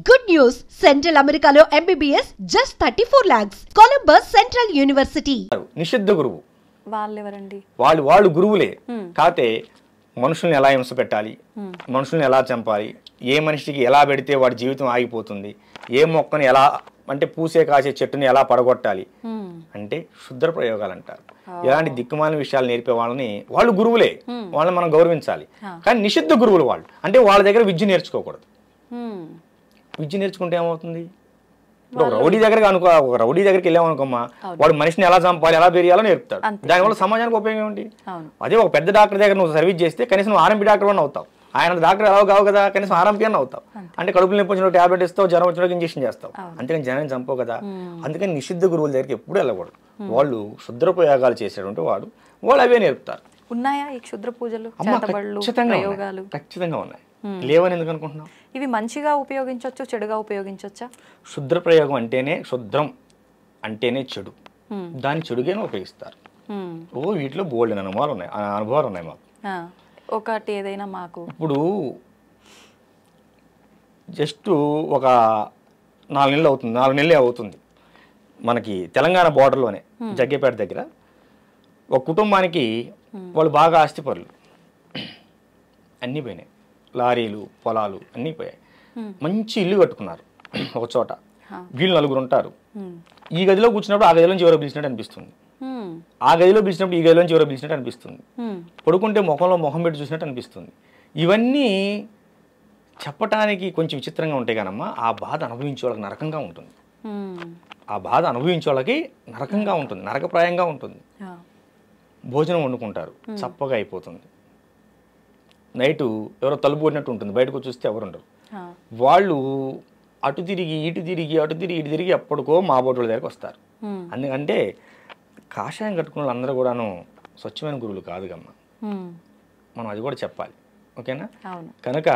Good news! Central Americano MBBS just 34 lakhs. Columbus Central University. నిషిద్ధ గురువు వాళ్ళెవరండి? వాళ్ళు గురువులే. కాతే మనుషుల్ని ఎలా హింస పెట్టాలి, మనుషుల్ని ఎలా చంపాలి, ఏ మనిషికి ఎలా పెడితే వాడి జీవితం ఆగిపోతుంది, ఏ మొక్కని ఎలా అంటే పూసే కాసే చెట్టుని ఎలా పడగొట్టాలి అంటే క్షుద్ర ప్రయోగాలు అంటారు. ఇలాంటి దిక్కుమాలిన విషయాలు నేర్పే వాళ్ళని వాళ్ళు గురువులే, వాళ్ళని మనం గౌరవించాలి. కానీ నిషిద్ధ గురువులు వాళ్ళు అంటే వాళ్ళ దగ్గర విద్య నేర్చుకోకూడదు. విద్య నేర్చుకుంటే ఏమవుతుంది? ఇప్పుడు ఒక రౌడీ దగ్గరికి వెళ్ళామనుకోమ్మా, వాడు మనిషిని ఎలా చంపాలి, ఎలా పెరియాలో నేర్పుతాడు. దానివల్ల సమాజానికి ఉపయోగం ఏంటి? అదే ఒక పెద్ద డాక్టర్ దగ్గర నువ్వు సర్వీస్ చేస్తే కనీసం నువ్వు ఆర్ఎంపీ డాక్టర్ అని అవుతావు. ఆయన డాక్టర్ ఎలా కావు కదా, కనీసం ఆర్ఎంపీ అని అవుతావు. అంటే కడుపులు నొప్పి వచ్చిన టాబ్లెట్ ఇస్తావు, జ్వరం వచ్చిన ఇంజక్షన్ చేస్తావు, అంతేకాని జనాన్ని చంపవు కదా. అందుకని నిషిద్ధ గురువుల దగ్గరికి ఎప్పుడు వెళ్ళకూడదు. వాళ్ళు క్షుద్ర ప్రయోగాలు చేసేటువంటి వాళ్ళు అవే నేర్పుతారు. ఉన్నాయా ఈ క్షుద్ర పూజలు? ఖచ్చితంగా ఉన్నాయి. లేవని ఎందుకు అనుకుంటున్నావు? ఇవి మంచిగా ఉపయోగించవచ్చు, చెడుగా ఉపయోగించవచ్చా? క్షుద్ర ప్రయోగం అంటేనే క్షుద్రం అంటేనే చెడు, దాన్ని చెడుగానే ఉపయోగిస్తారు. వీటిలో బోల్డ్ అనుభవాలు ఉన్నాయి మాకు. ఒకటి ఏదైనా మాకు ఇప్పుడు జస్ట్ ఒక 4 నెలలే అవుతుంది మనకి తెలంగాణ బోర్డర్లోనే జగ్గేపేట దగ్గర ఒక కుటుంబానికి వాళ్ళు బాగా ఆస్తిపరులు, అన్నీ పోయినాయి. లారీలు, పొలాలు అన్నీ పోయాయి. మంచి ఇల్లు కట్టుకున్నారు ఒక చోట. వీళ్ళు 4 ఉంటారు. ఈ గదిలో కూర్చున్నప్పుడు ఆ గదిలోంచి ఎవరో పిలిచినట్టు అనిపిస్తుంది, ఆ గదిలో పిలిచినప్పుడు ఈ గదిలోంచి ఎవరో పిలిచినట్టు అనిపిస్తుంది, పడుకుంటే ముఖంలో ముఖం పెట్టి చూసినట్టు అనిపిస్తుంది. ఇవన్నీ చెప్పటానికి కొంచెం విచిత్రంగా ఉంటాయి కానమ్మా, ఆ బాధ అనుభవించే వాళ్ళకి నరకంగా ఉంటుంది. ఆ బాధ అనుభవించే వాళ్ళకి నరకంగా ఉంటుంది, నరకప్రాయంగా ఉంటుంది. భోజనం వండుకుంటారు, చప్పగా అయిపోతుంది. నైటు ఎవరో తలుపు కొట్టినట్టు ఉంటుంది, బయటకు చూస్తే ఎవరు ఉండరు. వాళ్ళు అటు తిరిగి ఇటు తిరిగి ఎప్పటికో మా బోటుల దగ్గరకు వస్తారు. అందుకంటే కాషాయం కట్టుకున్న వాళ్ళందరూ కూడాను స్వచ్ఛమైన గురువులు కాదు కమ్మ, మనం అది కూడా చెప్పాలి. ఓకేనా? కనుక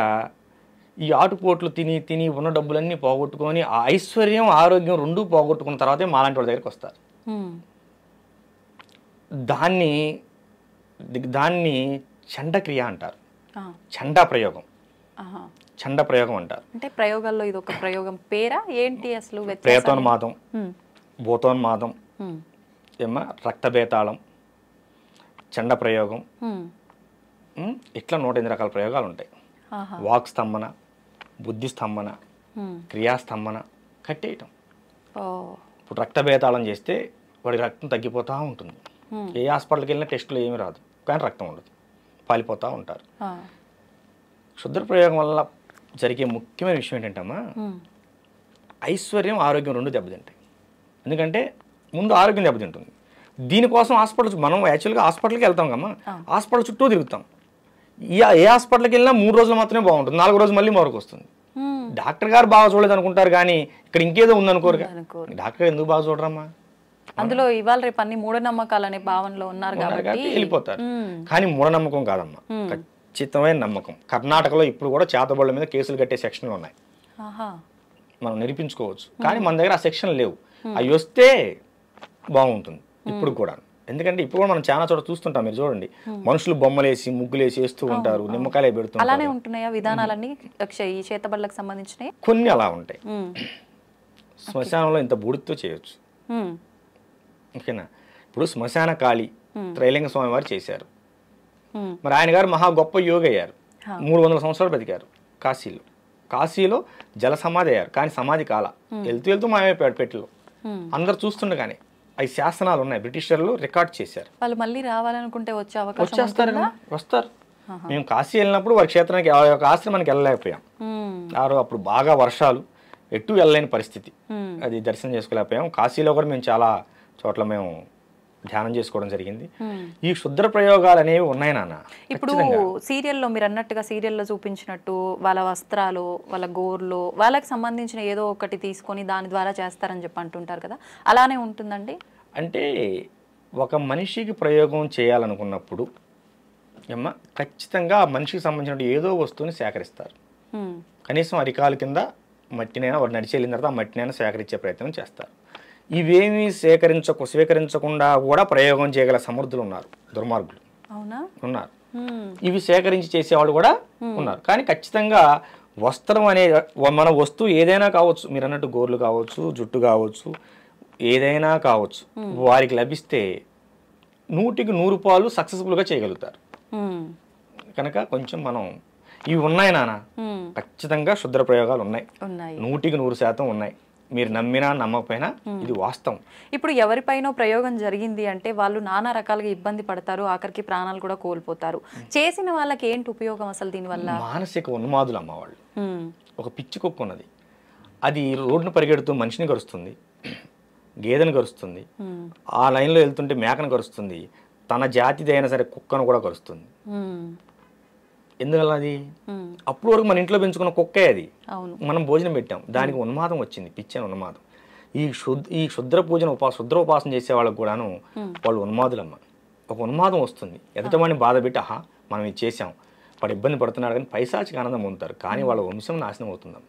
ఈ ఆటుపోట్లు తిని ఉన్న డబ్బులన్నీ పోగొట్టుకొని ఆ ఐశ్వర్యం ఆరోగ్యం రెండూ పోగొట్టుకున్న తర్వాతే మాలాంటి వాళ్ళ దగ్గరికి వస్తారు. దాన్ని చండక్రియ అంటారు, చండా ప్రయోగం, చండ ప్రయోగం అంటారు. అంటే ప్రయోగాల్లో ఇది ఒక ప్రయోగం పేరా ఏంటి అసలు? ప్రేతోన్మాదం, భూతోన్మాదం, రక్తబేతాళం, చండ ప్రయోగం, ఇట్లా 108 రకాల ప్రయోగాలు ఉంటాయి. వాక్ స్తంభన, బుద్ధి స్తంభన, క్రియాస్తంభన, కట్టేయటం. ఇప్పుడు రక్తబేతాళం చేస్తే వాడి రక్తం తగ్గిపోతూ ఉంటుంది. ఏ హాస్పిటల్కి వెళ్ళినా టెస్టులు ఏమీ రాదు, కానీ రక్తం ఉండదు, పాలిపోతూ ఉంటారు. క్షుద్ర ప్రయోగం వల్ల జరిగే ముఖ్యమైన విషయం ఏంటంటమ్మా, ఐశ్వర్యం ఆరోగ్యం రెండు దెబ్బతింటాయి. ఎందుకంటే ముందు ఆరోగ్యం దెబ్బతింటుంది. దీనికోసం మనం యాక్చువల్గా హాస్పిటల్కి వెళ్తాం కమ్మా, హాస్పిటల్ చుట్టూ తిరుగుతాం. ఏ హాస్పిటల్కి వెళ్ళినా 3 రోజులు మాత్రమే బాగుంటుంది, 4 రోజు మళ్ళీ మరొక వస్తుంది. డాక్టర్ గారు బాగా చూడలేదు అనుకుంటారు, కానీ ఇక్కడ ఇంకేదో ఉందనుకోరు. డాక్టర్ గారు ఎందుకు బాగా చూడరమ్మా? అందులో ఇవాళ రేపు అన్ని మూఢనమ్మకాలు అనే భావనలో ఉన్నారు కాబట్టి వెళ్ళిపోతారు. కానీ మూఢనమ్మకం కాదమ్మా, ఖచ్చితమైన నమ్మకం. కర్ణాటకలో ఇప్పుడు కూడా చేతబడుల మీద కేసులు కట్టే సెక్షన్లు ఉన్నాయి, మనం నిరూపించుకోవచ్చు. కానీ మన దగ్గర ఆ సెక్షన్ లేవు. అవి వస్తే బాగుంటుంది ఇప్పుడు కూడా. ఎందుకంటే ఇప్పుడు కూడా మనం చాలా చోట చూస్తుంటాం, మీరు చూడండి, మనుషులు బొమ్మలేసి ముగ్గులేసి వేస్తూ ఉంటారు, నిమ్మకాయలు పెడుతుంటారు. అలానే ఉంటున్నాయా విధానాలన్నీ ఈ చేతబడులకు సంబంధించినవి? కొన్ని అలా ఉంటాయి. శ్మశానంలో ఇంత బూడితో చేయొచ్చు. ఓకేనా? ఇప్పుడు శ్మశాన కాళి త్రైలింగ స్వామి వారు చేశారు. మరి ఆయన గారు మహా గొప్ప యోగి అయ్యారు, 300 సంవత్సరాలు బతికారు కాశీలో జల సమాధి అయ్యారు. కానీ సమాధి కాల, వెళ్తూ మాయమైపోయాడు పెట్టిలో. అందరు చూస్తుండగానే అవి శాసనాలు ఉన్నాయి, బ్రిటిషర్లు రికార్డ్ చేశారు. వాళ్ళు మళ్ళీ రావాలనుకుంటే వస్తారు. మేము కాశీ వెళ్ళినప్పుడు వారి క్షేత్రానికి ఆశ్రమానికి వెళ్ళలేకపోయాం. అప్పుడు బాగా వర్షాలు, ఎటు వెళ్ళలేని పరిస్థితి, అది దర్శనం చేసుకోలేకపోయాం. కాశీలో కూడా మేము చాలా చోట్ల మేము ధ్యానం చేసుకోవడం జరిగింది. ఈ క్షుద్ర ప్రయోగాలు అనేవి ఉన్నాయి నాన్న. ఇప్పుడు సీరియల్లో మీరు అన్నట్టుగా సీరియల్లో చూపించినట్టు వాళ్ళ వస్త్రాలు, వాళ్ళ గోర్లు, వాళ్ళకి సంబంధించిన ఏదో ఒకటి తీసుకొని దాని ద్వారా చేస్తారని చెప్పి అంటుంటారు కదా, అలానే ఉంటుందండి? అంటే ఒక మనిషికి ప్రయోగం చేయాలనుకున్నప్పుడు ఖచ్చితంగా ఆ మనిషికి సంబంధించిన ఏదో వస్తువుని సేకరిస్తారు. కనీసం అరికాలు కింద మట్టినైనా వాడు నడిచి వెళ్ళిన తర్వాత ఆ మట్టినైనా సేకరించే ప్రయత్నం చేస్తారు. ఇవేమీ స్వీకరించకుండా కూడా ప్రయోగం చేయగల సమర్థులు ఉన్నారు, దుర్మార్గులు ఉన్నారు. ఇవి సేకరించి చేసేవాళ్ళు కూడా ఉన్నారు. కానీ ఖచ్చితంగా వస్త్రం అనే మన వస్తువు ఏదైనా కావచ్చు, మీరు అన్నట్టు గోర్లు కావచ్చు, జుట్టు కావచ్చు, ఏదైనా కావచ్చు, వారికి లభిస్తే 100కి 100 పాలు సక్సెస్ఫుల్గా చేయగలుగుతారు. కనుక కొంచెం మనం ఇవి ఉన్నాయి నాన్న, ఖచ్చితంగా శుద్ర ప్రయోగాలు ఉన్నాయి, 100కి 100% ఉన్నాయి. మీరు నమ్మినా నమ్మకపోయినా ఇది వాస్తవం. ఇప్పుడు ఎవరిపైనో ప్రయోగం జరిగింది అంటే వాళ్ళు నానా రకాలుగా ఇబ్బంది పడతారు, ఆఖరికి ప్రాణాలు కూడా కోల్పోతారు. చేసిన వాళ్ళకి ఏంటి ఉపయోగం అసలు దీనివల్ల? మానసిక ఉన్మాదులు అమ్మ వాళ్ళు. ఒక పిచ్చి కుక్క ఉన్నది, అది రోడ్డును పరిగెడుతూ మనిషిని కరుస్తుంది, గేదెను కరుస్తుంది, ఆ లైన్లో వెళ్తుంటే మేకను కరుస్తుంది, తన జాతిది అయినా సరే కుక్కను కూడా కరుస్తుంది. ఎందువల్ల అది? అప్పుడు వరకు మన ఇంట్లో పెంచుకున్న కుక్కే అది, మనం భోజనం పెట్టాం, దానికి ఉన్మాదం వచ్చింది, పిచ్చని ఉన్మాదం. ఈ క్షుద్ర పూజను శుద్ర ఉపాసన చేసే వాళ్ళకు కూడాను వాళ్ళు ఉన్మాదులమ్మ. ఒక ఉన్మాదం వస్తుంది, ఎదుటవాడిని బాధ పెట్టి ఆహా మనం ఇది చేసాం, వాడు ఇబ్బంది పడుతున్నాడు కానీ పైశాచిక ఆనందం పొందుతారు, కానీ వాళ్ళ వంశం నాశనం అవుతుందమ్మ.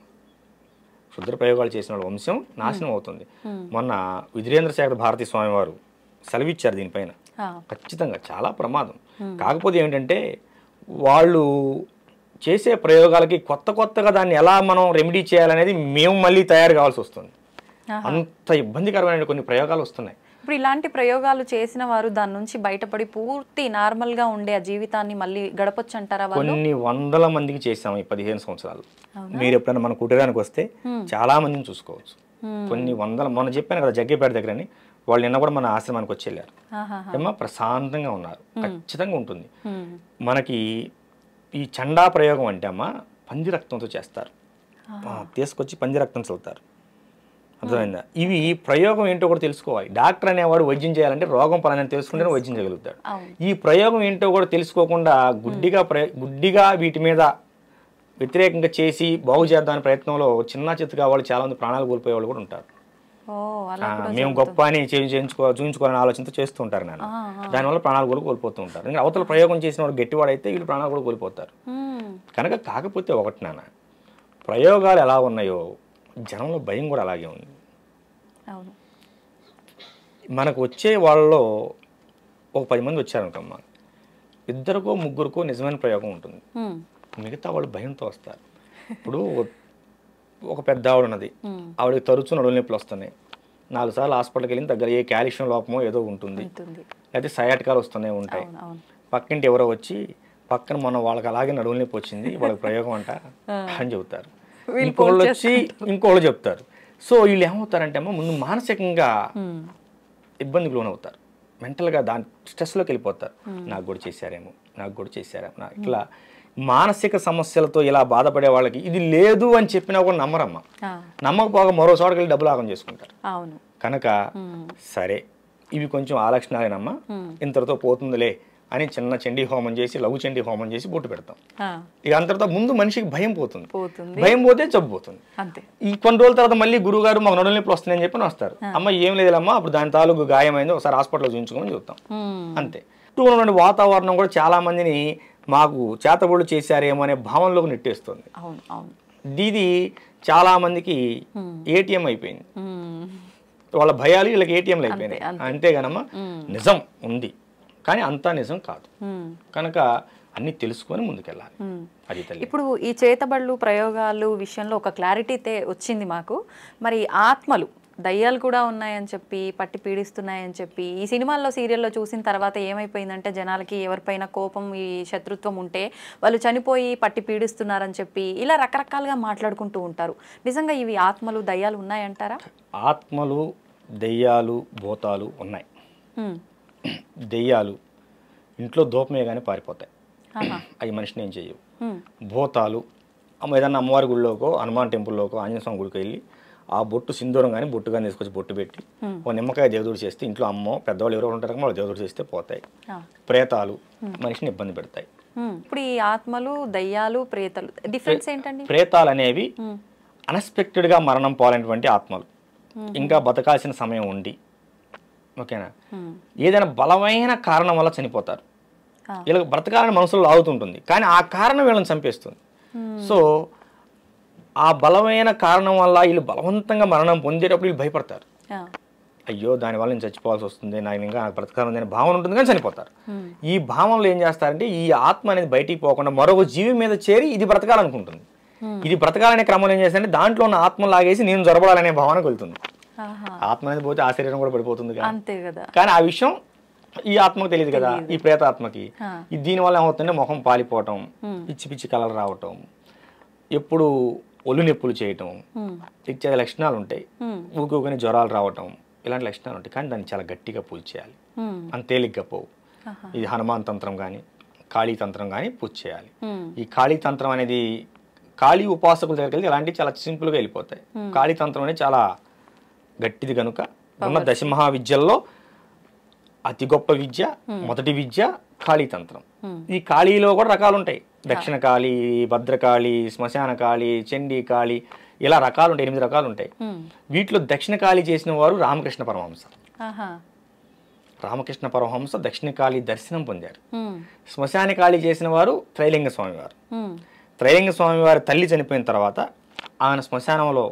క్షుద్ర ప్రయోగాలు చేసిన వాళ్ళ వంశం నాశనం అవుతుంది. మొన్న విజయేంద్ర శేఖర్ భారతీ స్వామి వారు సెలవిచ్చారు దీనిపైన. ఖచ్చితంగా చాలా ప్రమాదం. కాకపోతే ఏమిటంటే వాళ్ళు చేసే ప్రయోగాలకి కొత్తగా దాన్ని ఎలా మనం రెమెడీ చేయాలనేది మేము మళ్ళీ తయారు కావాల్సి వస్తుంది. అంత ఇబ్బందికరమైన కొన్ని ప్రయోగాలు వస్తున్నాయి. ఇప్పుడు ఇలాంటి ప్రయోగాలు చేసిన వారు దాని నుంచి బయటపడి పూర్తి నార్మల్ గా ఉండే ఆ జీవితాన్ని మళ్ళీ గడపొచ్చు అంటారా? కొన్ని వందల మందికి చేసాము ఈ 15 సంవత్సరాలు. మీరు ఎప్పుడైనా మన కుటీరానికి వస్తే చాలా మందిని చూసుకోవచ్చు. కొన్ని వందల, మొన్న చెప్పాను కదా జగ్గేపేట దగ్గరని, వాళ్ళు నిన్న కూడా మన ఆశ్రమానికి వచ్చి వెళ్ళారు. ఏమో ప్రశాంతంగా ఉన్నారు. ఖచ్చితంగా ఉంటుంది. మనకి ఈ చండా ప్రయోగం అంటే అమ్మ పంది రక్తంతో చేస్తారు, తీసుకొచ్చి పంది రక్తం చల్లుతారు. అర్థమైందా? ఇవి ప్రయోగం ఏంటో కూడా తెలుసుకోవాలి. డాక్టర్ అనేవాడు వైద్యం చేయాలంటే రోగం పలానని తెలుసుకుంటేనే వైద్యం చేయగలుగుతాడు. ఈ ప్రయోగం ఏంటో కూడా తెలుసుకోకుండా గుడ్డిగా వీటి మీద వ్యతిరేకంగా చేసి బాగు చేద్దామనే ప్రయత్నంలో చిన్న చిత్తగా వాళ్ళు చాలా మంది ప్రాణాలు కోల్పోయే వాళ్ళు కూడా ఉంటారు. మేము గొప్ప అని చూపించుకోవాలని ఆలోచనతో చేస్తూ ఉంటారు నాన్న. దానివల్ల ప్రాణాలు కూడా కోల్పోతూ ఉంటారు. ఇంకా అవతల ప్రయోగం చేసిన వాడు గట్టివాడైతే వీళ్ళు ప్రాణాలు కూడా కోల్పోతారు. కనుక కాకపోతే ఒకటి నాన్న, ప్రయోగాలు ఎలా ఉన్నాయో జనంలో భయం కూడా అలాగే ఉంది. మనకు వచ్చే వాళ్ళలో ఒక 10 మంది వచ్చారనుకమ్మా, 2కో 3కో నిజమైన ప్రయోగం ఉంటుంది, మిగతా వాళ్ళు భయంతో వస్తారు. ఇప్పుడు ఒక పెద్ద ఆవిడ ఉన్నది, ఆవిడకి తరచూ నడుము నొప్పులు వస్తున్నాయి, 4 సార్లు హాస్పిటల్కి వెళ్ళిన దగ్గర ఏ కాల్షియం లోపమో ఏదో ఉంటుంది, లేకపోతే సయాటికాలు వస్తూనే ఉంటాయి. పక్కింటి ఎవరో వచ్చి పక్కన మొన్న వాళ్ళకి అలాగే నడుము నొప్పి వచ్చింది, వాళ్ళకి ప్రయోగం అంట అని చెబుతారు. ఇంకోళ్ళు వచ్చి ఇంకోళ్ళు చెప్తారు. సో వీళ్ళు ఏమవుతారంటే అమ్మ ముందు మానసికంగా ఇబ్బందికి లోనవుతారు, మెంటల్గా దాని స్ట్రెస్లోకి వెళ్ళిపోతారు. నాకు కూడా చేశారేమో ఇట్లా మానసిక సమస్యలతో ఇలా బాధపడే వాళ్ళకి ఇది లేదు అని చెప్పినా కూడా నమ్మరమ్మ. నమ్మకపోగా మరో చోటకి వెళ్ళి డబ్బులు ఆగం చేసుకుంటారు. కనుక సరే ఇవి కొంచెం ఆ లక్షణాలేనమ్మా, ఇంతటితో పోతుందిలే అని చిన్న చండీ హోమం చేసి, లఘు చండీ హోమం చేసి బొట్టు పెడతాం. ఇక అంతటితో ముందు మనిషికి భయం పోతుంది, భయం పోతే జబ్బు పోతుంది. ఈ కొన్ని రోజుల తర్వాత మళ్ళీ గురువు గారు మాకు నడుము నొప్పులు వస్తున్నాయని చెప్పి వస్తారు. అమ్మ ఏం లేదమ్మా, అప్పుడు దాని తాలూకు గాయమైంది, ఒకసారి హాస్పిటల్లో చూపించుకోమని చెప్తాం. అంతే. చుట్టూ ఉన్న వాతావరణం కూడా చాలా మందిని మాకు చేతబడులు చేశారేమో అనే భావనలోకి నెట్టేస్తుంది. ఇది చాలా మందికి ఏటీఎం అయిపోయింది, వాళ్ళ భయాలు వీళ్ళకి ఏటీఎంలు అయిపోయినాయి. అంతేగానమ్మా నిజం ఉంది కానీ అంతా నిజం కాదు. కనుక అన్ని తెలుసుకొని ముందుకెళ్ళాలి. అది తల్లి. ఇప్పుడు ఈ చేతబడులు ప్రయోగాలు విషయంలో ఒక క్లారిటీ వచ్చింది మాకు. మరి ఆత్మలు దయ్యాలు కూడా ఉన్నాయని చెప్పి పట్టి పీడిస్తున్నాయని చెప్పి ఈ సినిమాల్లో సీరియల్లో చూసిన తర్వాత ఏమైపోయిందంటే జనాలకి ఎవరిపైన కోపం ఈ శత్రుత్వం ఉంటే వాళ్ళు చనిపోయి పట్టి పీడిస్తున్నారని చెప్పి ఇలా రకరకాలుగా మాట్లాడుకుంటూ ఉంటారు. నిజంగా ఇవి ఆత్మలు దయ్యాలు ఉన్నాయంటారా? ఆత్మలు దెయ్యాలు భూతాలు ఉన్నాయి. దెయ్యాలు ఇంట్లో దూపమేగానే పారిపోతాయి, అవి మనిషిని ఏం చేయవు. భూతాలు ఏదన్నా అమ్మవారి గుడిలోకో హనుమాన్ టెంపుల్లోకో ఆంజనేయ స్వామి గుడికి వెళ్ళి ఆ బొట్టు సింధూరం కానీ బొట్టు కానీ తీసుకొచ్చి బొట్టు పెట్టి ఓ నిమ్మకాయ దేవుడు చేస్తే ఇంట్లో అమ్మో పెద్దవాళ్ళు ఎవరో ఉంటారు వాళ్ళు దేవుడు చేస్తే పోతాయి. ప్రేతాలు మనిషిని ఇబ్బంది పెడతాయి. ఇప్పుడు ఈ ఆత్మలు దయ్యాలు ప్రేతాలు డిఫరెన్స్ ఏంటండి? ప్రేతాలు అనేవి అన్ఎక్స్పెక్టెడ్గా మరణం పోలేనటువంటి ఆత్మలు, ఇంకా బతకాల్సిన సమయం ఉండి ఓకేనా ఏదైనా బలమైన కారణం వల్ల చనిపోతారు. వీళ్ళకి బ్రతకాలని మనసులో లాగుతుంటుంది కానీ ఆ కారణం వీళ్ళని చంపేస్తుంది. సో ఆ బలమైన కారణం వల్ల వీళ్ళు బలవంతంగా మరణం పొందేటప్పుడు వీళ్ళు భయపడతారు. అయ్యో దానివల్ల నేను చచ్చిపోవాల్సి వస్తుంది, నాకు ఇంకా నాకు బ్రతకాలని భావన ఉంటుంది కానీ చనిపోతారు. ఈ భావనలో ఏం చేస్తారంటే ఈ ఆత్మ అనేది బయటికి పోకుండా మరొక జీవి మీద చేరి ఇది బ్రతకాలనుకుంటుంది. ఇది బ్రతకాలనే క్రమంలో ఏం చేస్తానంటే దాంట్లో ఉన్న ఆత్మ లాగేసి నేను జొరబడాలనే భావనకు వెళ్తుంది. ఆత్మ అనేది పోతే ఆ శరీరం కూడా పడిపోతుంది అంతే కదా. కానీ ఆ విషయం ఈ ఆత్మకు తెలియదు కదా, ఈ ప్రేతాత్మకి. దీనివల్ల ఏమవుతుందంటే మొహం పాలిపోవటం, పిచ్చి పిచ్చి కలలు రావటం, ఎప్పుడు ఒళ్ళు నొప్పులు చేయటం ఇత్యాది లక్షణాలు ఉంటాయి. ఊరుకోని జ్వరాలు రావటం ఇలాంటి లక్షణాలు ఉంటాయి. కానీ దాన్ని చాలా గట్టిగా పూజ చేయాలి, అంత తేలిగ్గా పోవు. ఇది హనుమాన్ తంత్రం కానీ కాళీ తంత్రం కానీ పూజ చేయాలి. ఈ కాళీ తంత్రం అనేది కాళీ ఉపాసకుల దగ్గరికి వెళ్తే ఇలాంటివి చాలా సింపుల్గా వెళ్ళిపోతాయి. కాళీ తంత్రం అనేది చాలా గట్టిది కనుక ఉన్న దశమహావిద్యల్లో అతి గొప్ప విద్య, మొదటి విద్య కాళీ తంత్రం. ఈ కాళీలో కూడా రకాలు ఉంటాయి. దక్షిణ కాళీ, భద్రకాళి, శ్మశాన కాళీ, చండీ కాళీ, ఇలా రకాలు ఉంటాయి. 8 రకాలు ఉంటాయి. వీటిలో దక్షిణ కాళీ చేసిన వారు రామకృష్ణ పరమహంస. రామకృష్ణ పరమహంస దక్షిణ కాళీ దర్శనం పొందారు. శ్మశాన కాళీ చేసిన వారు త్రైలింగ స్వామి వారు. త్రైలింగ స్వామి వారి తల్లి చనిపోయిన తర్వాత ఆయన శ్మశానంలో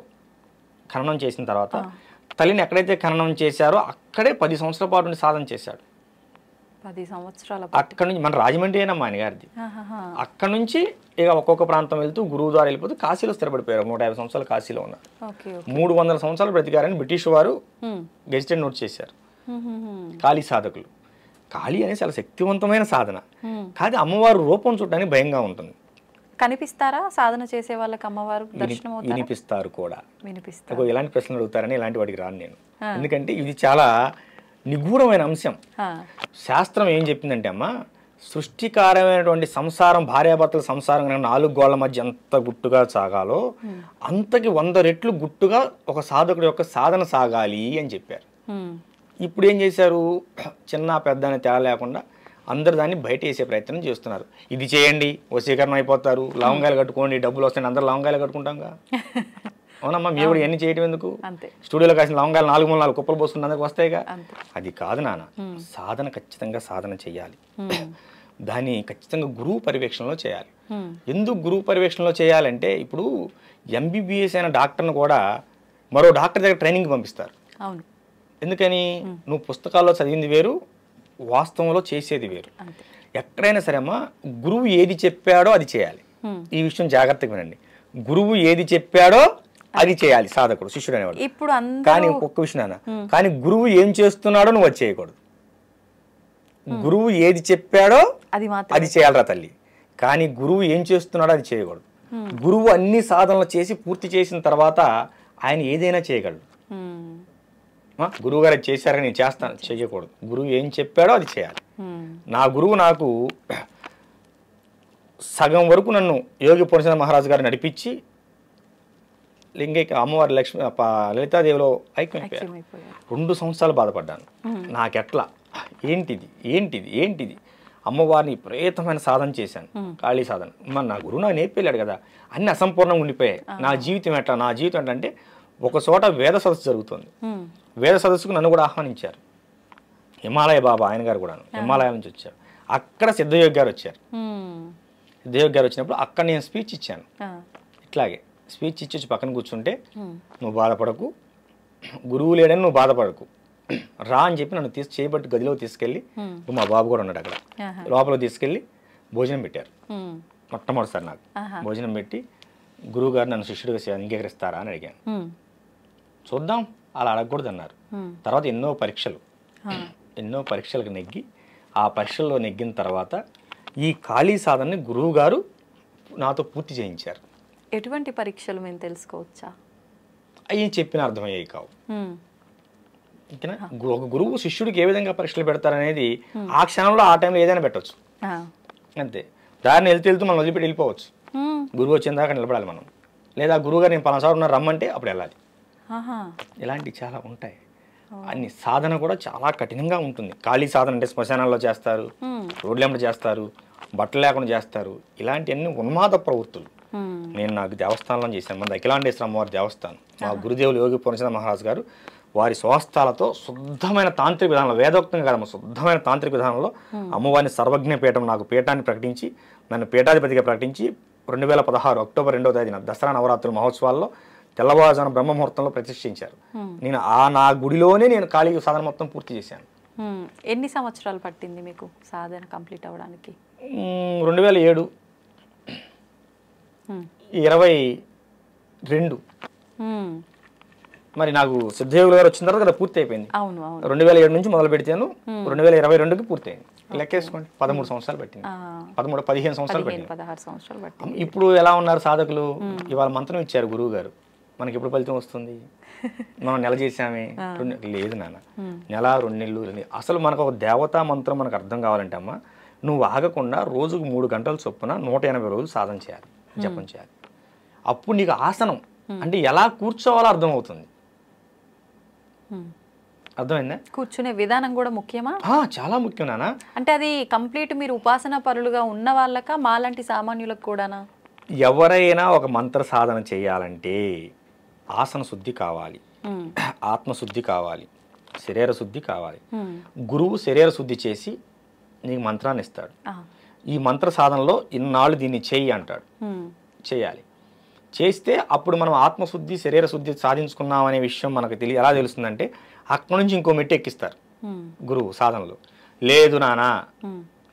ఖననం చేసిన తర్వాత తల్లిని ఎక్కడైతే ఖననం చేశారో అక్కడే 10 సంవత్సరాల పాటు సాధన చేశాడు. 10 సంవత్సరాల అక్కడ నుంచి మన రాజమండ్రి అయినా మా ఆయన గారిది. అక్కడ నుంచి ఇక ఒక్కొక్క ప్రాంతం వెళ్తూ గురువు ద్వారా వెళ్ళిపోతూ కాశీలో స్థిరపడిపోయారు. 150 సంవత్సరాలు కాశీలో ఉన్నారు. 300 సంవత్సరాలు బ్రతికారని బ్రిటిష్ వారు గెజిటెడ్ నోట్ చేశారు. కాళీ సాధకులు. కాళీ అనేది చాలా శక్తివంతమైన సాధన. కానీ అమ్మవారు రూపం చూడడానికి భయంగా ఉంటుంది. కనిపిస్తారా సాధన చేసే వాళ్ళకి అమ్మవారు దర్శనం అవుతారా? వినిపిస్తారు కూడా. వినిపిస్తారు. ఇలాంటి ప్రశ్నలు అడుగుతారని ఇలాంటి వాటికి రాను నేను. ఎందుకంటే ఇది చాలా నిగూఢమైన అంశం. శాస్త్రం ఏం చెప్పిందంటే అమ్మ, సృష్టికారమైనటువంటి సంసారం, భార్యాభర్తల సంసారం 4 గోళ్ల మధ్య ఎంత గుట్టుగా సాగాలో అంతకి 100 రెట్లు గుట్టుగా ఒక సాధకుడి యొక్క సాధన సాగాలి అని చెప్పారు. ఇప్పుడు ఏం చేశారు, చిన్న పెద్ద అని తేడా లేకుండా అందరు దాన్ని బయట వేసే ప్రయత్నం చేస్తున్నారు. ఇది చేయండి వశీకరణ అయిపోతారు, లవంగాలు కట్టుకోండి డబ్బులు వస్తాయి, అందరు లవంగాలు కట్టుకుంటాంగా. అవునమ్మా, మీరు కూడా ఎన్ని చేయటం ఎందుకు? స్టూడియోలో కాసిన లవంగాలు 4 కుప్పలు పోసుకుంటే అందరికి వస్తాయిగా. అది కాదు నాన్న, సాధన ఖచ్చితంగా సాధన చేయాలి. దాన్ని ఖచ్చితంగా గురువు పర్యవేక్షణలో చేయాలి. ఎందుకు గురువు పర్యవేక్షణలో చేయాలంటే ఇప్పుడు ఎంబీబీఎస్ అయిన డాక్టర్ను కూడా మరో డాక్టర్ దగ్గర ట్రైనింగ్ పంపిస్తారు. ఎందుకని? నువ్వు పుస్తకాల్లో చదివింది వేరు, వాస్తవంలో చేసేది వేరు. ఎక్కడైనా సరే అమ్మా, గురువు ఏది చెప్పాడో అది చేయాలి. ఈ విషయం జాగ్రత్తగా వినండి. గురువు ఏది చెప్పాడో అది చేయాలి సాధకుడు, శిష్యుడు అనేవాడు. ఇప్పుడు కానీ ఒక్క విషయం నాన్న, కానీ గురువు ఏం చేస్తున్నాడో నువ్వు అది చేయకూడదు. గురువు ఏది చెప్పాడో అది చేయాలరా తల్లి, కానీ గురువు ఏం చేస్తున్నాడో అది చేయకూడదు. గురువు అన్ని సాధనలు చేసి పూర్తి చేసిన తర్వాత ఆయన ఏదైనా చేయగలడు. గురువు గారు చేశారని నేను చేస్తాను చేయకూడదు. గురువు ఏం చెప్పాడో అది చేయాలి. నా గురువు నాకు సగం వరకు నన్ను యోగి పూర్ణచంద్ర మహారాజు గారు నడిపించి లింగైక అమ్మవారి లలితాదేవిలో ఐక్యమైపోయారు. 2 సంవత్సరాలు బాధపడ్డాను. నాకెట్లా ఏంటిది ఏంటిది ఏంటిది అమ్మవారిని విపరీతమైన సాధన చేశాను, కాళీ సాధన. మరి నా గురువు నాకు నేర్పేళ్ళాడు కదా, అన్ని అసంపూర్ణంగా ఉండిపోయాయి. నా జీవితం ఎట్లా, నా జీవితం ఏంటంటే ఒక చోట వేద సదస్సు జరుగుతుంది. వేద సదస్సుకు నన్ను కూడా ఆహ్వానించారు. హిమాలయ బాబా ఆయన గారు కూడా హిమాలయాల నుంచి వచ్చారు. అక్కడ సిద్ధయోగి గారు వచ్చారు. సిద్ధయోగి గారు వచ్చినప్పుడు అక్కడ నేను స్పీచ్ ఇచ్చాను. ఇట్లాగే స్పీచ్ ఇచ్చి పక్కన కూర్చుంటే, నువ్వు బాధపడకు, గురువు లేడని నువ్వు బాధపడకు, రా అని చెప్పి నన్ను చేయబట్టి గదిలో తీసుకెళ్ళి, మా బాబు కూడా ఉన్నాడు అక్కడ, లోపల తీసుకెళ్ళి భోజనం పెట్టారు. మొట్టమొదటిసారి నాకు భోజనం పెట్టి గురువు గారు నన్ను శిష్యుడిగా అంగీకరిస్తారా అని అడిగాను. చూద్దాం, అలా అడగకూడదు అన్నారు. తర్వాత ఎన్నో పరీక్షలకు నెగ్గి, ఆ పరీక్షల్లో నెగ్గిన తర్వాత ఈ కాళీ సాధనని గురువు గారు నాతో పూర్తి చేయించారు. ఎటువంటి పరీక్షలు మేము తెలుసుకోవచ్చా? అవి చెప్పిన అర్థమయ్యాయి కావు. ఓకేనా? ఒక గురువు శిష్యుడికి ఏ విధంగా పరీక్షలు పెడతారనేది ఆ క్షణంలో ఆ టైంలో ఏదైనా పెట్టవచ్చు. అంతే. దారిని వెళ్తూ మనం వదిలిపెట్టి వెళ్ళిపోవచ్చు. గురువు వచ్చిన దాకా నిలబడాలి మనం. లేదా గురువు గారు నేను పలానా ఉన్నారు రమ్మంటే అప్పుడు వెళ్ళాలి. ఇలాంటివి చాలా ఉంటాయి. అన్ని సాధన కూడా చాలా కఠినంగా ఉంటుంది. కాళీ సాధన అంటే శ్మశానాల్లో చేస్తారు, రోడ్లెంబడి చేస్తారు, బట్టలు లేకుండా చేస్తారు. ఇలాంటివన్నీ ఉన్మాద ప్రవృత్తులు. నేను నాకు దేవస్థానంలో చేశాను, మన అఖిలాండేశ్వర అమ్మవారి దేవస్థానం. మా గురుదేవులు యోగి పూర్ణచంద్ర మహారాజు గారు వారి స్వహస్తాలతో శుద్ధమైన తాంత్రిక విధానంలో, వేదోక్తంగా కాదమ్మ, శుద్ధమైన తాంత్రిక విధానంలో అమ్మవారిని సర్వజ్ఞ పీఠం, నాకు పీఠాన్ని ప్రకటించి నన్ను పీఠాధిపతిగా ప్రకటించి 2016 అక్టోబర్ 2వ తేదీన దసరా నవరాత్రుల మహోత్సవాల్లో తెల్లవారుజామున బ్రహ్మముహూర్తంలో ప్రతిష్ఠించారు. నేను నా గుడిలోనే నేను కాళీ సాధన మొత్తం పూర్తి చేశాను. ఎన్ని సంవత్సరాలు పట్టింది మీకు సాధన కంప్లీట్ అవ్వడానికి? 2007 22 మరి నాకు సిద్ధయోగులు గారు వచ్చిన తర్వాత కదా పూర్తి అయిపోయింది. అవును అవును 2007 నుంచి మొదలు పెడితేను 2022కి పూర్తయింది. లెక్కేసుకోండి 13 సంవత్సరాలు పట్టింది. 15 సంవత్సరాలు పట్టింది. 16 సంవత్సరాలు పట్టింది. ఇప్పుడు ఎలా ఉన్నారు సాధకులు? ఇవాళ మంత్రం ఇచ్చారు గురువు గారు, మనకి ఎప్పుడు ఫలితం వస్తుంది? మనం నెల చేసామే, లేదు నాన్న, నెల 2 నెలలు. అసలు మనకు ఒక దేవతా మంత్రం మనకు అర్థం కావాలంటే అమ్మ, నువ్వు ఆగకుండా రోజుకు 3 గంటల చొప్పున 180 రోజులు సాధన చేయాలి, జపం చేయాలి. అప్పుడు నీకు ఆసనం అంటే ఎలా కూర్చోవాలో అర్థమవుతుంది. అర్థమైందా? కూర్చునే విధానం కూడా ముఖ్యమా? చాలా ముఖ్యం నాన్న. అంటే అది కంప్లీట్ మీరు ఉపాసన పరులుగా ఉన్న వాళ్ళక, మాలాంటి సామాన్యులకు కూడానా? ఎవరైనా ఒక మంత్ర సాధన చేయాలంటే ఆసన శుద్ధి కావాలి, ఆత్మశుద్ధి కావాలి, శరీర శుద్ధి కావాలి. గురువు శరీర శుద్ధి చేసి నీకు మంత్రాన్ని ఇస్తాడు. ఈ మంత్ర సాధనలో ఇన్నాళ్ళు దీన్ని చెయ్యి అంటాడు, చేయాలి. చేస్తే అప్పుడు మనం ఆత్మశుద్ధి శరీర శుద్ధి సాధించుకున్నాం అనే విషయం మనకు ఎలా తెలుస్తుందంటే, అక్కడి నుంచి ఇంకో మెట్టు ఎక్కిస్తారు గురువు సాధనలో. లేదు నానా,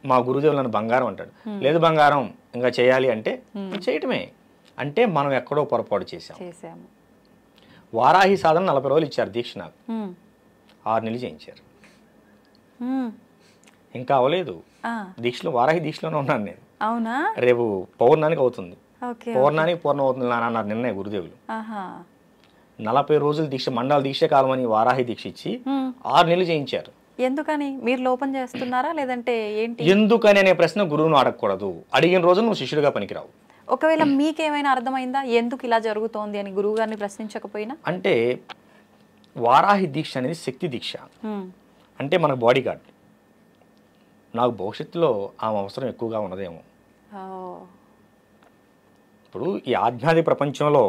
మా గురుదేవులు నన్ను బంగారం అంటాడు. లేదు బంగారం ఇంకా చేయాలి అంటే చేయటమే. అంటే మనం ఎక్కడో పొరపాటు చేసాము. వారాహి సాధన 40 రోజులు ఇచ్చారు దీక్ష, నాకు 6 నెలలు చేయించారు. ఇంకా అవ్వలేదు దీక్షలో, వారాహి దీక్షలోనే ఉన్నాను నేను. అవునా? రేపు పౌర్ణానికి అవుతుంది, పౌర్ణానికి పూర్ణం అవుతుంది అన్నారు నిన్నే గురుదేవులు. 40 రోజులు దీక్ష, మండల దీక్ష కాలమని వారాహి దీక్ష ఇచ్చి 6 నెలలు చేయించారు. ఎందుకని? మీరు లోపం చేస్తున్నారా లేదంటే ఏంటి? ఎందుకని అనే ప్రశ్న గురువును అడగకూడదు. అడిగిన రోజు నువ్వు శిష్యుడిగా పనికిరావు. ఒకవేళ మీకేమైనా అర్థమైందా ఎందుకు ఇలా జరుగుతోంది అని గురువు గారిని ప్రశ్నించకపోయినా? అంటే వారాహి దీక్ష అనేది శక్తి దీక్ష. అంటే మనకు బాడీ గార్డ్. నాకు భవిష్యత్తులో ఆమె అవసరం ఎక్కువగా ఉన్నదేమో. ఇప్పుడు ఈ ఆధ్యాత్మిక ప్రపంచంలో,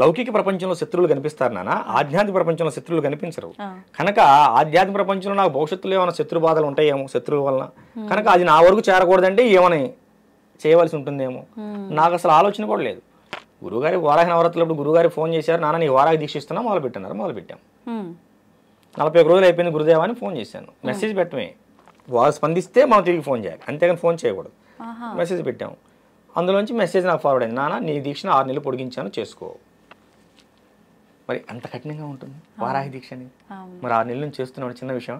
లౌకిక ప్రపంచంలో శత్రువులు కనిపిస్తారు నాన్న, ఆధ్యాత్మిక ప్రపంచంలో శత్రువులు కనిపించరు. కనుక ఆధ్యాత్మిక ప్రపంచంలో నాకు భవిష్యత్తులో ఏమైనా శత్రు బాధలు ఉంటాయేమో శత్రువుల వలన, కనుక అది నా వరకు చేరకూడదంటే ఏమని చేయవలసి ఉంటుందేమో. నాకు అసలు ఆలోచన కూడా లేదు. గురువుగారి వారాహి నవరాత్రులప్పుడు గురువుగారికి ఫోన్ చేశారు, నాన్న నీ వారాహి దీక్ష ఇస్తున్నా, మొదలుపెట్టాం. 41 రోజులు అయిపోయింది గురుదేవా అని ఫోన్ చేశాను. మెసేజ్ పెట్టమే, వాళ్ళు స్పందిస్తే మనం తిరిగి ఫోన్ చేయాలి, అంతేగాని ఫోన్ చేయకూడదు. మెసేజ్ పెట్టాము, అందులోంచి మెసేజ్ నాకు ఫార్వర్డ్ అయింది, నాన్న నీ దీక్షను 6 నెలలు పొడిగించాను, చేసుకో. మరి అంత కఠినంగా ఉంటుంది వారాహి దీక్ష అనేది. మరి 6 నెలల నుంచి చేస్తున్నాడు, చిన్న విషయం.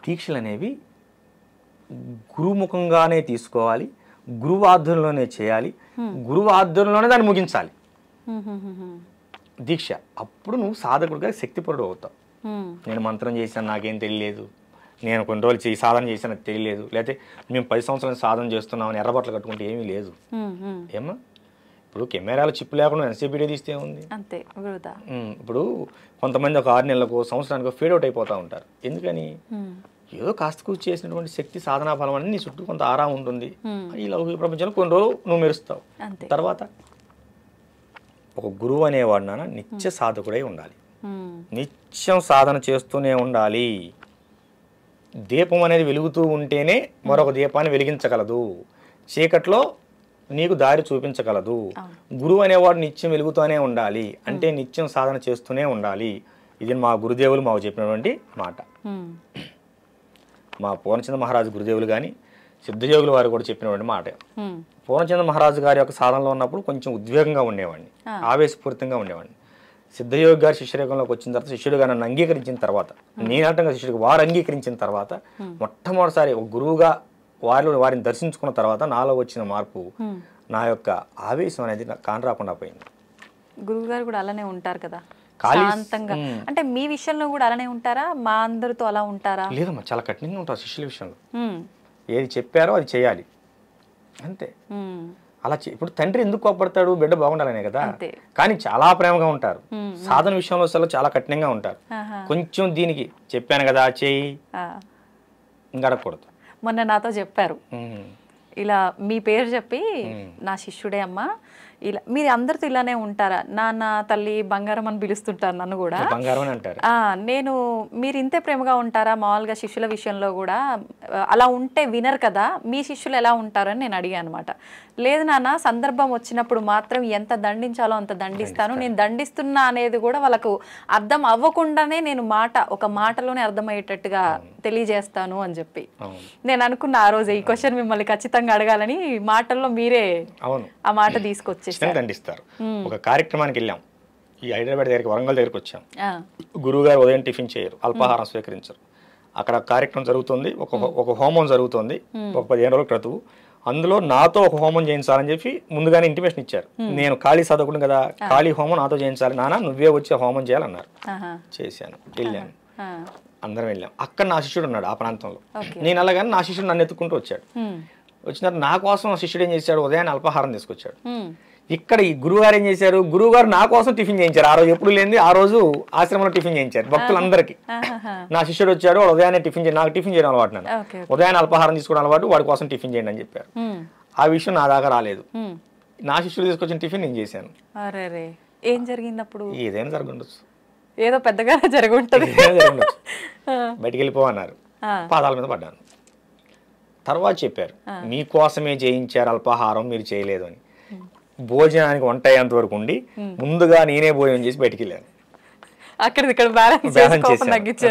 దీక్షలు అనేవి గురుముఖంగానే తీసుకోవాలి, గురువు ఆధ్వర్యంలోనే చేయాలి, గురువు ఆధ్వర్యంలోనే దాన్ని ముగించాలి దీక్ష. అప్పుడు నువ్వు సాధకుడిగా శక్తిపరుడు అవుతావు. నేను మంత్రం చేశాను నాకేం తెలియలేదు, నేను కొన్ని రోజులు సాధన చేశాను నాకు తెలియలేదు, లేకపోతే మేము 10 సంవత్సరాలు సాధన చేస్తున్నామని ఎర్రబట్టలు కట్టుకుంటే ఏమీ లేదు. ఏమా ఇప్పుడు కెమెరాలో చిప్పు లేకుండా ఎంతసేపు వీడియో తీస్తే ఉంది అంతే. ఇప్పుడు కొంతమంది ఒక 6 నెలలకు సంవత్సరానికి ఫేడ్ అవుట్ అయిపోతూ ఉంటారు. ఎందుకని? ఏదో కాస్త కూర్చి చేసినటువంటి శక్తి సాధనా ఫలం అని నీ చుట్టూ కొంత ఆరాం ఉంటుంది. ఈ లౌకిక ప్రపంచంలో కొన్ని రోజులు నువ్వు మెరుస్తావు. తర్వాత ఒక గురువు అనేవాడు నాన్న నిత్య సాధకుడై ఉండాలి, నిత్యం సాధన చేస్తూనే ఉండాలి. దీపం అనేది వెలుగుతూ ఉంటేనే మరొక దీపాన్ని వెలిగించగలదు, చీకట్లో నీకు దారి చూపించగలదు. గురువు అనేవాడు నిత్యం వెలుగుతూనే ఉండాలి, అంటే నిత్యం సాధన చేస్తూనే ఉండాలి. ఇది మా గురుదేవులు మాకు చెప్పినటువంటి మాట. మా పూర్ణచంద్ర మహారాజు గురుదేవులు కానీ సిద్ధయోగులు వారు కూడా చెప్పినటువంటి మాట. పూర్ణచంద్ర మహారాజు గారి యొక్క సాధనలో ఉన్నప్పుడు కొంచెం ఉద్వేగంగా ఉండేవాడిని, ఆవేశపూరితంగా ఉండేవాడిని. సిద్ధయోగి గారి శిష్యరేఖంలోకి వచ్చిన తర్వాత, శిష్యుడుగా నన్ను అంగీకరించిన తర్వాత, నేనంటంగా శిష్యుడికి వారు అంగీకరించిన తర్వాత, మొట్టమొదటిసారి ఒక గురువుగా వారిని దర్శించుకున్న తర్వాత నాలో వచ్చిన మార్పు, నా యొక్క ఆవేశం అనేది కానరాకుండా పోయింది. గురువు గారు కూడా అలానే ఉంటారు కదా శాంతంగా. అంటే మీ విషయంలో కూడా అలానే ఉంటారా? మా అందరితో అలా ఉంటారా? లేదమ్మా, చాలా కఠినంగా ఉంటారు శిష్యుల విషయంలో. ఏది చెప్పారో అది చేయాలి అంతే. అలా ఇప్పుడు తండ్రి ఎందుకు కోపడతాడు? బిడ్డ బాగుండాలనే కదా. కానీ చాలా ప్రేమగా ఉంటారు. సాధన విషయంలో అసలు చాలా కఠినంగా ఉంటారు. కొంచెం దీనికి చెప్పాను కదా చేయి ఇంకా అడగకూడదు. మొన్న నాతో చెప్పారు, ఇలా మీ పేరు చెప్పి నా శిష్యుడే అమ్మా, ఇలా మీరు అందరితో ఇలానే ఉంటారా? నాన్న తల్లి బంగారం అని పిలుస్తుంటారు నన్ను కూడా. బంగారం అని అంటారు. నేను మీరు ఇంతే ప్రేమగా ఉంటారా? మామూలుగా శిష్యుల విషయంలో కూడా అలా ఉంటే వినరు కదా, మీ శిష్యులు ఎలా ఉంటారని నేను అడిగాను అనమాట. లేదు నాన్న, సందర్భం వచ్చినప్పుడు మాత్రం ఎంత దండించాలో అంత దండిస్తాను, నేను దండిస్తున్నా అనేది కూడా వాళ్ళకు అర్థం అవ్వకుండానే నేను ఒక మాటలోనే అర్థమయ్యేటట్టుగా తెలియజేస్తాను అని చెప్పి నేను అనుకున్న ఆ రోజు ఈ క్వశ్చన్ మిమ్మల్ని ఖచ్చితంగా అడగాలని మాటల్లో మీరే ఆ మాట తీసుకొచ్చారు. ఖచ్చితంగా దండిస్తారు. ఒక కార్యక్రమానికి వెళ్ళాం, ఈ హైదరాబాద్ దగ్గరికి, వరంగల్ దగ్గరికి వచ్చాం. గురువు గారు ఉదయం టిఫిన్ చేయరు, అల్పాహారం స్వీకరించరు. అక్కడ కార్యక్రమం జరుగుతుంది, ఒక హోమం జరుగుతుంది, ఒక 15 రోజుల క్రితం. అందులో నాతో ఒక హోమం చేయించాలని చెప్పి ముందుగానే ఇంటిమేషన్ ఇచ్చారు. నేను ఖాళీ చదవకుండా కదా, ఖాళీ హోమం నాతో చేయించాలి, నాన్న నువ్వే వచ్చి హోమం చేయాలన్నారు. చేశాను, వెళ్ళాను, అందరం వెళ్ళాం. అక్కడ నా శిష్యుడు ఉన్నాడు ఆ ప్రాంతంలో. నేను అలాగని నా శిష్యుడు నన్ను ఎత్తుకుంటూ వచ్చాడు. వచ్చినారు నా కోసం ఆ శిష్యుడు ఏం చేశాడు, ఉదయాన్నే అల్పాహారం తీసుకొచ్చాడు. ఇక్కడ ఈ గురువుగారు ఏం చేశారు, గురువుగారు నా కోసం టిఫిన్ చేయించారు. ఆ రోజు ఎప్పుడు లేని ఆ రోజు ఆశ్రమంలో టిఫిన్ చేయించారు భక్తులందరికీ. నా శిష్యుడు వచ్చాడు, వాడు ఉదయాన్నే టిఫిన్ చేయండి, నాకు టిఫిన్ చేయడం అలవాటు, నన్ను ఉదయాన్నే అల్పాహారం తీసుకోవడం అలవాటు, వాడి కోసం టిఫిన్ చేయండి అని చెప్పారు. ఆ విషయం నా దాకా రాలేదు. నా శిష్యుడు తీసుకొచ్చిన టిఫిన్ నేను చేశాను. ఏం జరిగింది అప్పుడు? ఏదైనా జరగండొచ్చు, ఏదో పెద్దగా జరుగుంటది. బయటికి వెళ్ళిపోవన్నారు, పాదాల మీద పడ్డాను. తర్వాత చెప్పారు, మీకోసమే చేయించారు అల్పాహారం, మీరు చేయలేదు అని. భోజనానికి వంట అయ్యేంత వరకు ఉండి ముందుగా నేనే భోజనం చేసి బయటికి వెళ్ళాను.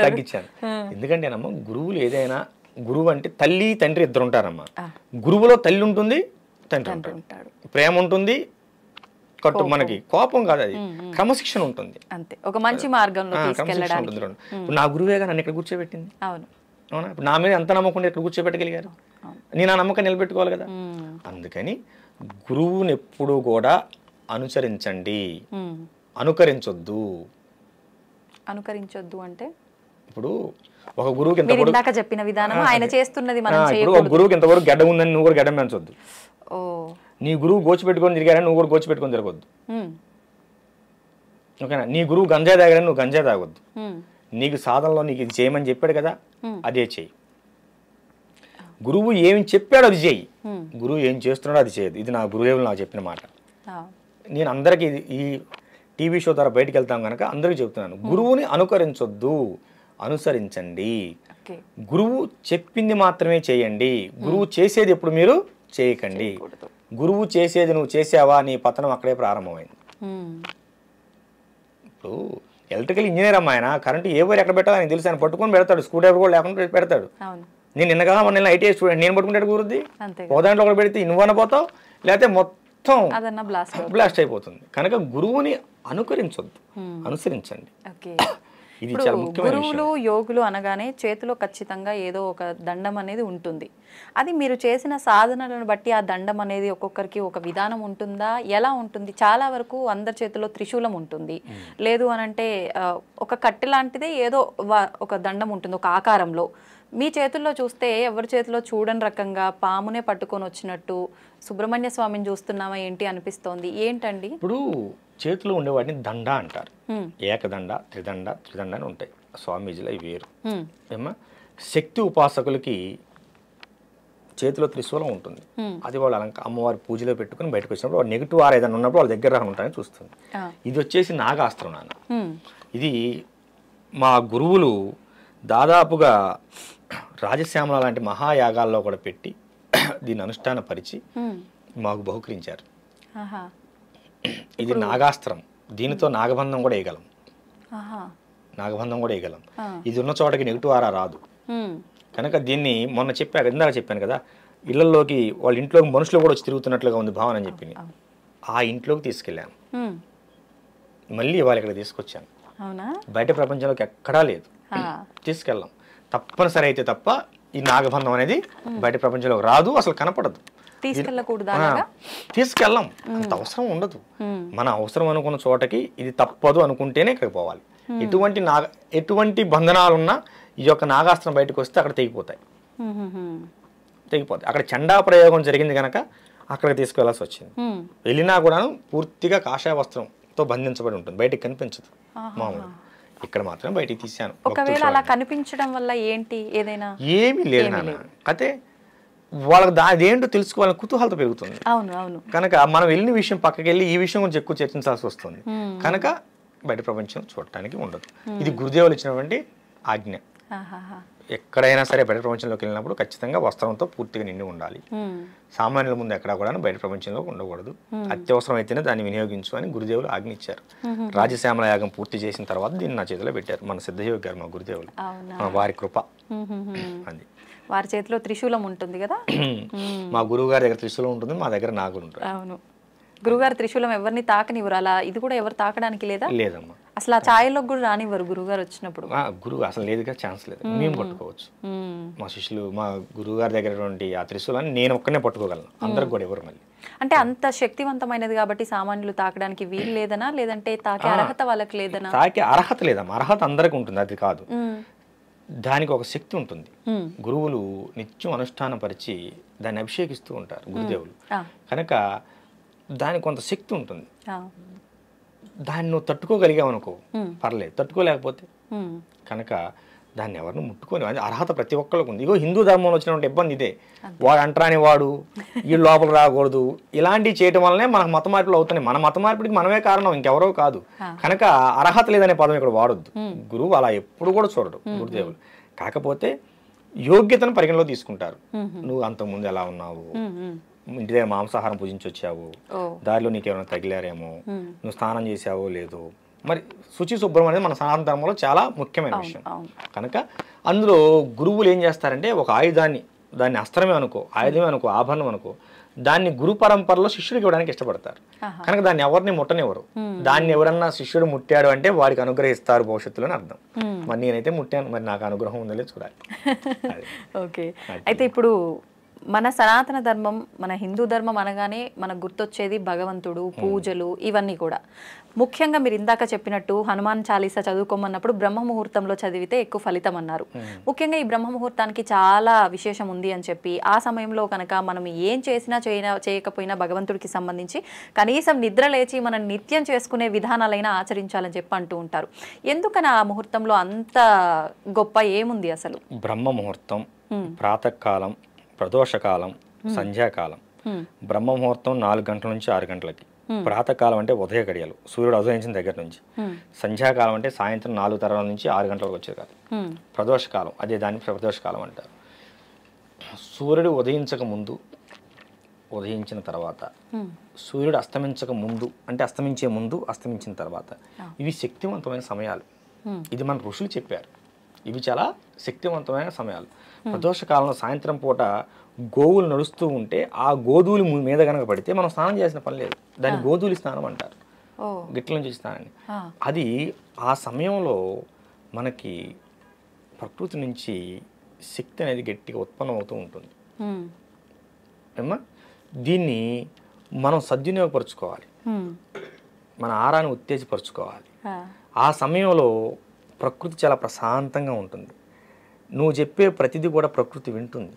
తగ్గించాను. ఎందుకంటే అమ్మ, గురువులు ఏదైనా, గురువు అంటే తల్లి తండ్రి ఇద్దరు ఉంటారమ్మా. గురువులో తల్లి ఉంటుంది, తండ్రి ఉంటాడు, ప్రేమ ఉంటుంది, మనకి కోపం కాదు, అది క్రమశిక్షణ ఉంటుంది. అంతే, ఒక మంచి మార్గంలో తీసుకెళ్ళడానికి ఉంటుంది. ఇప్పుడు నా గురువేగా నన్ను ఇక్కడ కూర్చోబెట్టింది. అవునా, ఇప్పుడు నా మీద ఎంత నమ్మకం ఇక్కడ కూర్చోబెట్టగలిగారు, నేను ఆ నమ్మకం నిలబెట్టుకోవాలి కదా. అందుకని గురువుని ఎప్పుడు కూడా అనుసరించండి, అనుకరించొద్దు. అనుకరించొద్దు అంటే ఇప్పుడు ఒక గురువుకి ఇందాక చెప్పిన విధానం ఆయన చేస్తున్నది మనం చేయకూడదు. ఇప్పుడు ఒక గురువుకి ఎంతవరకు గడ్డ ఉందని నువ్వు కూడా గడ్డం పెంచొద్దు. నీ గురువు గోచి పెట్టుకొని తిరిగారని నువ్వు కూడా గోచి పెట్టుకొని తిరగొద్దు. ఓకేనా, నీ గురువు గంజా తాగారని నువ్వు గంజా తాగొద్దు. నీకు సాధనలో నీకు ఇది చేయమని చెప్పాడు కదా, అదే చెయ్యి. గురువు ఏమి చెప్పాడో అది చెయ్యి, గురువు ఏం చేస్తున్నాడో అది చేయదు. ఇది నా గురుదేవులు నాకు చెప్పిన మాట. నేను అందరికీ ఈ టీవీ షో ద్వారా బయటకు వెళ్తాం కనుక అందరికీ చెప్తున్నాను, గురువుని అనుకరించొద్దు, అనుసరించండి. గురువు చెప్పింది మాత్రమే చేయండి, గురువు చేసేది ఎప్పుడు మీరు చేయకండి. గురువు చేసేది నువ్వు చేసావా, నీ పతనం అక్కడే ప్రారంభమైంది. ఇప్పుడు ఎలక్ట్రికల్ ఇంజనీర్ అమ్మా, ఆయన కరెంటు ఏ వైర్ ఎక్కడ పెట్టాలో ఆయన తెలుసు, ఆయన పట్టుకొని పెడతాడు, స్క్రూ డ్రైవర్ కూడా లేకుండా పెడతాడు. నేను నిన్న కదా మొన్న ఐటీఐ స్టూడెంట్, నేను పట్టుకుంటే కుదురుద్ది, ఒక దాంట్లో ఒకటి పెడితే నువ్వన్న పోతావు, లేకపోతే మొత్తం బ్లాస్ట్ అయిపోతుంది. కనుక గురువుని అనుకరించొద్దు, అనుసరించండి. గురువులు యోగులు అనగానే చేతిలో ఖచ్చితంగా ఏదో ఒక దండం అనేది ఉంటుంది. అది మీరు చేసిన సాధనలను బట్టి ఆ దండం అనేది ఒక్కొక్కరికి ఒక విధానం ఉంటుందా, ఎలా ఉంటుంది? చాలా వరకు అందరి చేతిలో త్రిశూలం ఉంటుంది, లేదు అనంటే ఒక కట్టె లాంటిదే ఏదో ఒక దండం ఉంటుంది ఒక ఆకారంలో. మీ చేతుల్లో చూస్తే ఎవరి చేతిలో చూడని రకంగా పామునే పట్టుకొని వచ్చినట్టు సుబ్రహ్మణ్య స్వామిని చూస్తున్నామా ఏంటి అనిపిస్తోంది. ఏంటండి? ఇప్పుడు చేతిలో ఉండేవాడిని దండ అంటారు, ఏకదండ, త్రిదండ, త్రిదండ అని ఉంటాయి. స్వామీజీలో ఇవి వేరు. ఏమా, శక్తి ఉపాసకులకి చేతిలో త్రిశూలం ఉంటుంది, అది వాళ్ళు అమ్మవారి పూజలో పెట్టుకుని బయటకు వచ్చినప్పుడు వాళ్ళు నెగిటివ్ ఆర్ ఏదైనా ఉన్నప్పుడు వాళ్ళ దగ్గర ఉంటారని చూస్తుంది. ఇది వచ్చేసి నాగాస్త్రం నాన్న. ఇది మా గురువులు దాదాపుగా రాజశ్యామల లాంటి మహాయాగాల్లో కూడా పెట్టి దీన్ని అనుష్ఠానపరిచి మాకు బహుకరించారు. ఇది నాగాస్త్రం, దీనితో నాగబంధం కూడా వేయగలం, నాగబంధం కూడా వేయగలం. ఇది ఉన్న చోటకి నెగిటివ్ ఆరా రాదు. కనుక దీన్ని మొన్న ఇందాక చెప్పాను కదా, ఇళ్లలోకి వాళ్ళ ఇంట్లోకి మనుషులు కూడా వచ్చి తిరుగుతున్నట్లుగా ఉంది భావన అని చెప్పి ఆ ఇంట్లోకి తీసుకెళ్ళాను, మళ్ళీ ఇవాళ ఇక్కడ తీసుకొచ్చాను. బయట ప్రపంచంలోకి ఎక్కడా లేదు, తీసుకెళ్ళాం. తప్పనిసరి అయితే తప్ప ఈ నాగబంధం అనేది బయట ప్రపంచంలోకి రాదు, అసలు కనపడదు. తీసుకెళ్ళాం, అంత అవసరం ఉండదు. మన అవసరం అనుకున్న చోటకి ఇది తప్పదు అనుకుంటేనే ఇక్కడికి పోవాలి. ఎటువంటి బంధనాలున్నా ఈ యొక్క నాగాస్త్రం బయటకు వస్తే అక్కడ తెగిపోతాయి. అక్కడ చండా ప్రయోగం జరిగింది కనుక అక్కడికి తీసుకెళ్లాల్సి వచ్చింది. వెళ్ళినా కూడా పూర్తిగా కాషాయ వస్త్రంతో బంధించబడి ఉంటుంది, బయటికి కనిపించదు. మామూలు ఇక్కడ మాత్రం బయటికి తీశాను. ఒకవేళ అలా కనిపించడం వల్ల ఏంటి, ఏదైనా ఏమీ లేదు నాన్న. అయితే వాళ్ళకి అదేంటో తెలుసుకోవాలని కుతూహలత పెరుగుతుంది. కనుక మనం వెళ్ళిన విషయం పక్కకి వెళ్ళి ఈ విషయం గురించి ఎక్కువ చర్చించాల్సి వస్తుంది. కనుక బయట ప్రపంచం చూడటానికి ఉండదు. ఇది గురుదేవులు ఇచ్చినటువంటి ఆజ్ఞ. ఎక్కడైనా సరే బయట ప్రపంచంలోకి వెళ్ళినప్పుడు ఖచ్చితంగా వస్త్రంతో పూర్తిగా నిండి ఉండాలి. సామాన్యుల ముందు ఎక్కడా కూడా బయట ప్రపంచంలో ఉండకూడదు. అత్యవసరం అయితేనే దాన్ని వినియోగించు అని గురుదేవులు ఆజ్ఞ ఇచ్చారు. రాజశ్యామల యాగం పూర్తి చేసిన తర్వాత దీన్ని నా చేతిలో పెట్టారు మన సిద్ధయోగి గారు, మా గురుదేవులు, వారి కృప. అది వారి చేతిలో త్రిశూలం ఉంటుంది కదా, మా గురువు గారి దగ్గర త్రిశూలం ఉంటుంది, మా దగ్గర నాగులు ఉంటారు. అవును, గురుగారు త్రిశూలం ఎవరిని తాకనివ్వరు, అలా ఇది కూడా ఎవరు తాకడానికి లేదా? లేదమ్మా, అసలు ఆ ఛాయలోకి కూడా రానివ్వరు గురుగారు వచ్చినప్పుడు? గురువు అసలు లేదుగా, ఛాన్స్ లేదు. మేము పట్టుకోవచ్చు. మా శిష్యులు మా గురువు గారి దగ్గర ఆ త్రిశూలాన్ని నేను ఒక్కనే పట్టుకోగలను, అందరికి కూడా ఎవరు మళ్ళీ. అంటే అంత శక్తివంతమైనది కాబట్టి సామాన్యులు తాకడానికి వీలు లేదనా, లేదంటే తాకే అర్హత వాళ్ళకి లేదనా? తాకే అర్హత లేదమ్మా, అర్హత అందరికి ఉంటుంది, అది కాదు. దానికి ఒక శక్తి ఉంటుంది. గురువులు నిత్యం అనుష్ఠానపరిచి దాన్ని అభిషేకిస్తూ ఉంటారు గురుదేవులు, కనుక దానికి కొంత శక్తి ఉంటుంది. దాన్ని నువ్వు తట్టుకోగలిగావు అనుకో పర్లేదు, తట్టుకోలేకపోతే కనుక దాన్ని ఎవరిని ముట్టుకొని, అది అర్హత ప్రతి ఒక్కరికి ఉంది. ఇగో హిందూ ధర్మంలో వచ్చినటువంటి ఇబ్బంది ఇదే, వాడు అంటరాని వాడు, ఈ లోపల రాకూడదు, ఇలాంటివి చేయటం వల్లనే మనకు మత మార్పులు అవుతున్నాయి. మన మత మార్పిడికి మనమే కారణం, ఇంకెవరో కాదు. కనుక అర్హత లేదనే పదం ఇక్కడ వాడొద్దు. గురువు అలా ఎప్పుడు కూడా చూడడు గురుదేవులు. కాకపోతే యోగ్యతను పరిగణలో తీసుకుంటారు. నువ్వు అంతకుముందు ఎలా ఉన్నావు, ఇంటి దగ్గర మాంసాహారం పూజించి వచ్చావు, దారిలో నీకేమైనా తగిలారేమో, నువ్వు స్నానం చేసావో లేదో, మరి శుచి శుభ్రం అనేది మన సనాతన ధర్మంలో చాలా ముఖ్యమైన విషయం. కనుక అందులో గురువులు ఏం చేస్తారంటే ఒక ఆయుధాన్ని, దాన్ని అస్త్రమే అనుకో, ఆయుధమే అనుకో, ఆభరణం అనుకో, దాన్ని గురు పరంపరలో శిష్యుడికి ఇవ్వడానికి ఇష్టపడతారు. కనుక దాన్ని ఎవరిని ముట్టనివ్వరు. దాన్ని ఎవరన్నా శిష్యుడు ముట్టాడు అంటే వాడికి అనుగ్రహిస్తారు భవిష్యత్తులో అని అర్థం. మరి నేనైతే ముట్టాను, మరి నాకు అనుగ్రహం ఉందో చూడాలి. ఓకే, అయితే ఇప్పుడు మన సనాతన ధర్మం, మన హిందూ ధర్మం అనగానే మనకు గుర్తొచ్చేది భగవంతుడు, పూజలు, ఇవన్నీ కూడా. ముఖ్యంగా మీరు ఇందాక చెప్పినట్టు హనుమాన్ చాలీసా చదువుకోమన్నప్పుడు బ్రహ్మ ముహూర్తంలో చదివితే ఎక్కువ ఫలితం అన్నారు. ముఖ్యంగా ఈ బ్రహ్మ ముహూర్తానికి చాలా విశేషం ఉంది అని చెప్పి, ఆ సమయంలో కనుక మనం ఏం చేసినా చేయకపోయినా భగవంతుడికి సంబంధించి కనీసం నిద్ర లేచి మనం నిత్యం చేసుకునే విధానాలైనా ఆచరించాలని చెప్పి అంటూ ఉంటారు. ఎందుకని ఆ ముహూర్తంలో అంత గొప్ప ఏముంది అసలు? బ్రహ్మ ముహూర్తం, ప్రాతకాలం, ప్రదోషకాలం, సంధ్యాకాలం. బ్రహ్మ ముహూర్తం 4 గంటల నుంచి 6 గంటలకి, ప్రాతకాలం అంటే ఉదయ గడియలు, సూర్యుడు ఉదయించిన దగ్గర నుంచి, సంధ్యాకాలం అంటే సాయంత్రం 4 తర్వాత నుంచి 6 గంటల వరకు వచ్చే కాలం, ప్రదోషకాలం, అదే దాన్ని ప్రదోషకాలం అంటారు. సూర్యుడు ఉదయించక ముందు, ఉదయించిన తర్వాత, సూర్యుడు అస్తమించక ముందు అంటే అస్తమించే ముందు, అస్తమించిన తర్వాత, ఇవి శక్తివంతమైన సమయాలు. ఇది మన ఋషులు చెప్పారు, ఇవి చాలా శక్తివంతమైన సమయాలు. ప్రదోషకాలంలో సాయంత్రం పూట గోవులు నడుస్తూ ఉంటే ఆ గోధూలి మీద కనుక పడితే మనం స్నానం చేసిన పని లేదు, దాన్ని గోధూలి స్నానం అంటారు, గిట్ల నుంచి స్నానాన్ని. అది ఆ సమయంలో మనకి ప్రకృతి నుంచి శక్తి అనేది గట్టిగా ఉత్పన్నం అవుతూ ఉంటుంది. ఏమ్మా, దీన్ని మనం సద్వినియోగపరుచుకోవాలి, మన ఆహారాన్ని ఉత్తేజపరుచుకోవాలి. ఆ సమయంలో ప్రకృతి చాలా ప్రశాంతంగా ఉంటుంది. నువ్వు చెప్పే ప్రతిదీ కూడా ప్రకృతి వింటుంది.